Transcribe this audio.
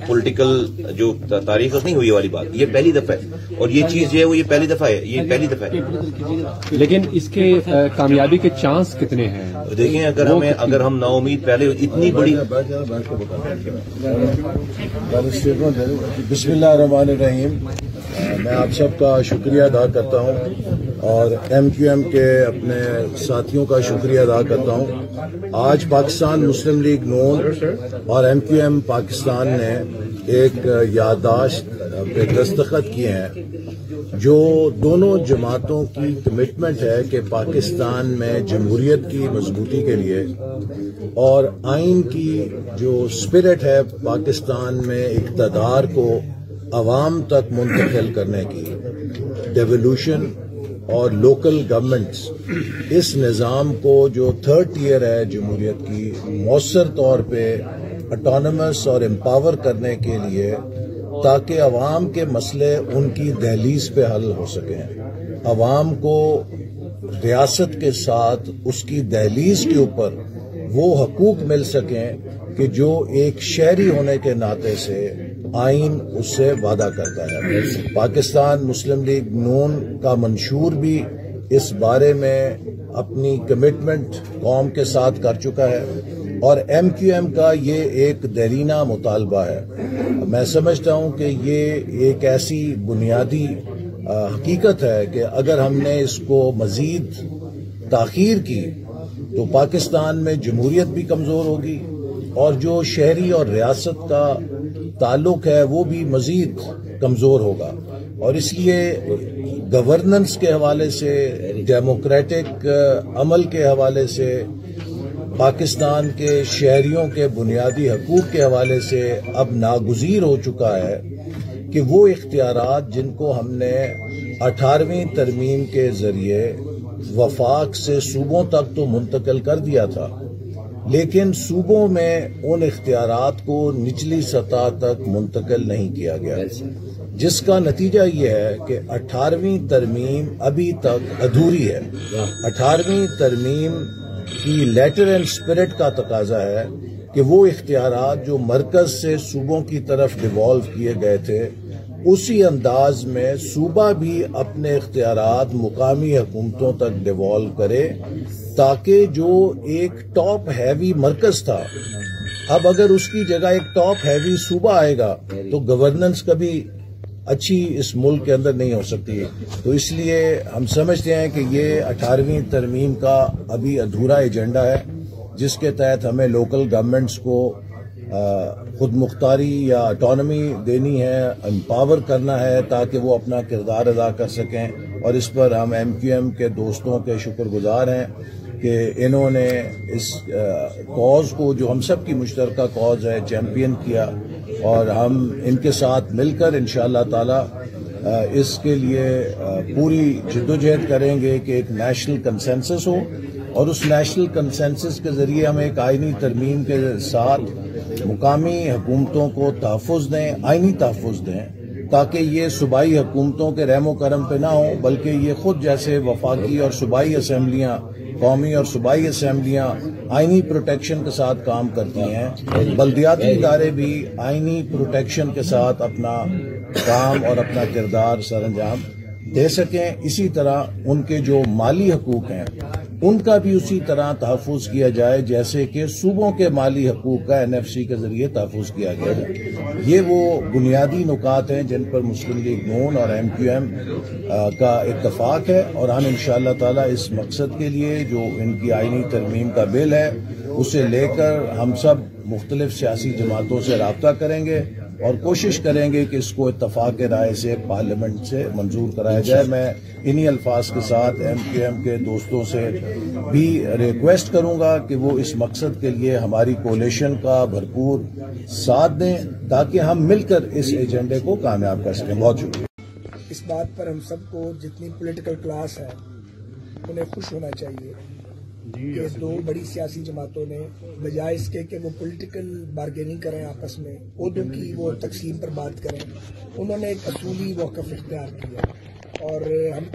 Political جو تاریخ نہیں ہوئی والی بات، یہ پہلی دفعہ ہے، اور یہ چیز جو ہے وہ یہ پہلی دفعہ ہے، یہ پہلی دفعہ ہے۔ لیکن اس کے کامیابی کے چانس کتنے ہیں؟ دیکھیں اگر ہم نا امید پہلے اتنی بڑی بسم اللہ الرحمن الرحیم، میں آپ سب کا شکریہ ادا کرتا ہوں اور ایم کیو ایم کے اپنے ساتھیوں کا شکریہ ادا کرتا ہوں۔ آج پاکستان مسلم لیگ نون اور ایم کیو ایم پاکستان نے ایک یادداشت پہ دستخط کیے ہیں جو دونوں جماعتوں کی کمٹمنٹ ہے کہ پاکستان میں جمہوریت کی مضبوطی کے لیے اور آئین کی جو اسپرٹ ہے پاکستان میں اقتدار کو عوام تک منتقل کرنے کی، ڈیولوشن اور لوکل گورنمنٹس، اس نظام کو جو تھرڈ ٹیئر ہے جمہوریت کی، مؤثر طور پہ اٹانومس اور امپاور کرنے کے لیے، تاکہ عوام کے مسئلے ان کی دہلیز پہ حل ہو سکیں، عوام کو ریاست کے ساتھ اس کی دہلیز کے اوپر وہ حقوق مل سکیں کہ جو ایک شہری ہونے کے ناطے سے آئین اس سے وعدہ کرتا ہے۔ پاکستان مسلم لیگ نون کا منشور بھی اس بارے میں اپنی کمٹمنٹ قوم کے ساتھ کر چکا ہے اور ایم کیو ایم کا یہ ایک دیرینہ مطالبہ ہے۔ میں سمجھتا ہوں کہ یہ ایک ایسی بنیادی حقیقت ہے کہ اگر ہم نے اس کو مزید تاخیر کی تو پاکستان میں جمہوریت بھی کمزور ہوگی اور جو شہری اور ریاست کا تعلق ہے وہ بھی مزید کمزور ہوگا، اور اس لیے گورننس کے حوالے سے، ڈیموکریٹک عمل کے حوالے سے، پاکستان کے شہریوں کے بنیادی حقوق کے حوالے سے اب ناگزیر ہو چکا ہے کہ وہ اختیارات جن کو ہم نے 18ویں ترمیم کے ذریعے وفاق سے صوبوں تک تو منتقل کر دیا تھا، لیکن صوبوں میں ان اختیارات کو نچلی سطح تک منتقل نہیں کیا گیا، جس کا نتیجہ یہ ہے کہ 18ویں ترمیم ابھی تک ادھوری ہے۔ 18ویں ترمیم کی لیٹر اینڈ اسپرٹ کا تقاضا ہے کہ وہ اختیارات جو مرکز سے صوبوں کی طرف ڈیوالو کیے گئے تھے، اسی انداز میں صوبہ بھی اپنے اختیارات مقامی حکومتوں تک ڈیوالو کرے، تاکہ جو ایک ٹاپ ہیوی مرکز تھا، اب اگر اس کی جگہ ایک ٹاپ ہیوی صوبہ آئے گا تو گورننس کبھی اچھی اس ملک کے اندر نہیں ہو سکتی۔ تو اس لیے ہم سمجھتے ہیں کہ یہ 18ویں ترمیم کا ابھی ادھورا ایجنڈا ہے، جس کے تحت ہمیں لوکل گورنمنٹس کو خود مختاری یا اٹانومی دینی ہے، امپاور کرنا ہے تاکہ وہ اپنا کردار ادا کر سکیں، اور اس پر ہم ایم کیو ایم کے دوستوں کے شکر گزار ہیں کہ انہوں نے اس کاز کو، جو ہم سب کی مشترکہ کاز ہے، چیمپئن کیا، اور ہم ان کے ساتھ مل کر انشاءاللہ تعالی اس کے لیے پوری جدوجہد کریں گے کہ ایک نیشنل کنسنسس ہو، اور اس نیشنل کنسنسس کے ذریعے ہم ایک آئینی ترمیم کے ساتھ مقامی حکومتوں کو تحفظ دیں، آئینی تحفظ دیں، تاکہ یہ صوبائی حکومتوں کے رحم و کرم پہ نہ ہوں، بلکہ یہ خود جیسے وفاقی اور صوبائی اسمبلیاں، قومی اور صوبائی اسمبلیاں آئینی پروٹیکشن کے ساتھ کام کرتی ہیں، بلدیاتی ادارے بھی آئینی پروٹیکشن کے ساتھ اپنا کام اور اپنا کردار سر انجام دے سکیں۔ اسی طرح ان کے جو مالی حقوق ہیں ان کا بھی اسی طرح تحفظ کیا جائے جیسے کہ صوبوں کے مالی حقوق کا این ایف سی کے ذریعے تحفظ کیا گیا ہے۔ یہ وہ بنیادی نکات ہیں جن پر مسلم لیگ نون اور ایم کیو ایم کا اتفاق ہے، اور ہم انشاءاللہ تعالی اس مقصد کے لیے جو ان کی آئینی ترمیم کا بل ہے اسے لے کر ہم سب مختلف سیاسی جماعتوں سے رابطہ کریں گے اور کوشش کریں گے کہ اس کو اتفاق رائے سے پارلیمنٹ سے منظور کرایا جائے۔ میں انہی الفاظ کے ساتھ ایم کیو ایم کے دوستوں سے بھی ریکویسٹ کروں گا کہ وہ اس مقصد کے لیے ہماری کولیشن کا بھرپور ساتھ دیں تاکہ ہم مل کر اس ایجنڈے کو کامیاب کر سکیں۔ بہت شکریہ۔ اس بات پر ہم سب کو، جتنی پولیٹیکل کلاس ہے، انہیں خوش ہونا چاہیے کہ دو بڑی سیاسی جماعتوں نے بجائے اس کے کہ وہ پولیٹیکل بارگیننگ کریں آپس میں، عہدوں کی وہ تقسیم پر بات کریں، انہوں نے ایک اصولی موقف اختیار کیا، اور ہم